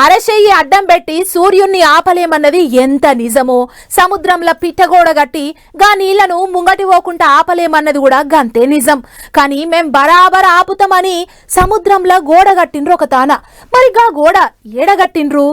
అరచెయ్యి అడ్డం పెట్టి సూర్యుణ్ణి ఆపలేమన్నది ఎంత నిజమో, సముద్రంలో పిట్టగోడ గట్టి గా నీళ్లను ముంగటి పోకుండా ఆపలేమన్నది కూడా గంతే నిజం. కానీ మేం బరాబర్ ఆపుతామని సముద్రంలో గోడ గట్టిండ్రు ఒక తాన. మరి గా గోడ ఏడగట్టిండ్రు,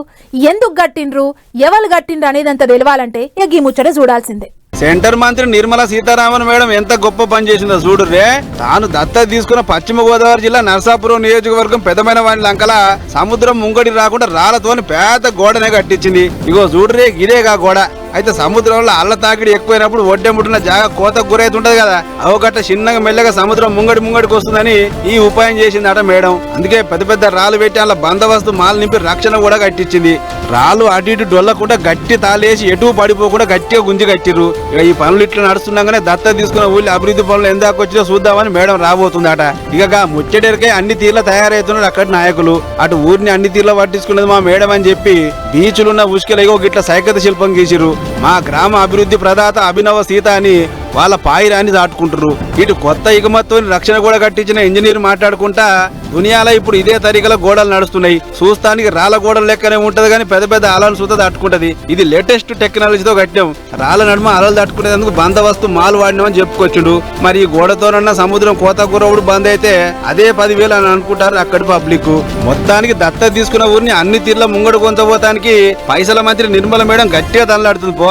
ఎందుకు గట్టిండ్రు, ఎవరు గట్టిండ్రు అనేదంతా తెలవాలంటే ఎగ్గి ముచ్చట చూడాల్సిందే. సెంటర్ మంత్రి నిర్మలా సీతారామన్ మేడం ఎంత గొప్ప పని చేసిందో చూడుర్రే. తాను దత్తత తీసుకున్న పశ్చిమ గోదావరి జిల్లా నరసాపురం నియోజకవర్గం పెద్దమైన వాని లంకల సముద్రం ముంగడి రాకుండా రాళ్లతోని పెద్ద గోడనే కట్టించింది. ఇగో చూడుర్రే, ఇదేగా గోడ. అయితే సముద్రంలో అల్ల తాకిడి ఎక్కువైనప్పుడు ఒడ్డెముట్టిన జాగా కోతకు గురైతుంటది కదా, అవగట్ట చిన్నగా మెల్లగా సముద్రం ముంగడికి వస్తుందని ఈ ఉపాయం చేసిందట మేడం. అందుకే పెద్ద పెద్ద రాళ్ళు పెట్టి అలా బందోబస్తు మాలు నింపి రక్షణ కూడా కట్టించింది. రాళ్ళు అటు ఇటు డొల్లకుండా గట్టి తాళేసి ఎటు పడిపోకుండా గట్టిగా గుంజి కట్టిర్రు. ఈ పనులు ఇట్లా నడుస్తుండగానే దత్తత తీసుకున్న ఊళ్ళో అభివృద్ధి పనులు ఎందాక వచ్చినా చూద్దామని మేడం రాబోతుందట. ఇక ముచ్చటెరికై అన్ని తీర్ల తయారవుతున్నారు అక్కడి నాయకులు. అటు ఊరిని అన్ని తీర్ల పట్టించుకున్నది మా మేడం అని చెప్పి బీచ్లున్న ఉష్కెలగో గిట్ల సైకత శిల్పం గీసిరు. మా గ్రామ అభివృద్ధి ప్రదాత అభినవ సీత అని వాళ్ళ పాయిరాన్ని దాటుకుంటారు. ఇటు కొత్త ఇగమత్తో రక్షణ కూడా కట్టించిన ఇంజనీర్ మాట్లాడుకుంటా దునియాలో ఇప్పుడు ఇదే తరీకల గోడలు నడుస్తున్నాయి. చూస్తానికి రాళ్ళ గోడలు లెక్కనే ఉంటది కానీ పెద్ద పెద్ద అలలు సూత తట్టుకుంటది. ఇది లేటెస్ట్ టెక్నాలజీతో కట్టాం. రాళ్ళ నడుమ అలలు తట్టుకునేందుకు బందోబస్తు మాలు వాడినామని చెప్పుకొచ్చుడు. మరి ఈ గోడతోనన్న సముద్రం కోత గురవుడు బంద్ అయితే అదే 10,000 అని అనుకుంటారు అక్కడి పబ్లిక్. మొత్తానికి దత్తత తీసుకున్న ఊరిని అన్ని తీర్ల ముంగడు కొంతపోతానికి పైసల మంత్రి నిర్మల మేడం గట్టిగా తనలాడుతుంది పో.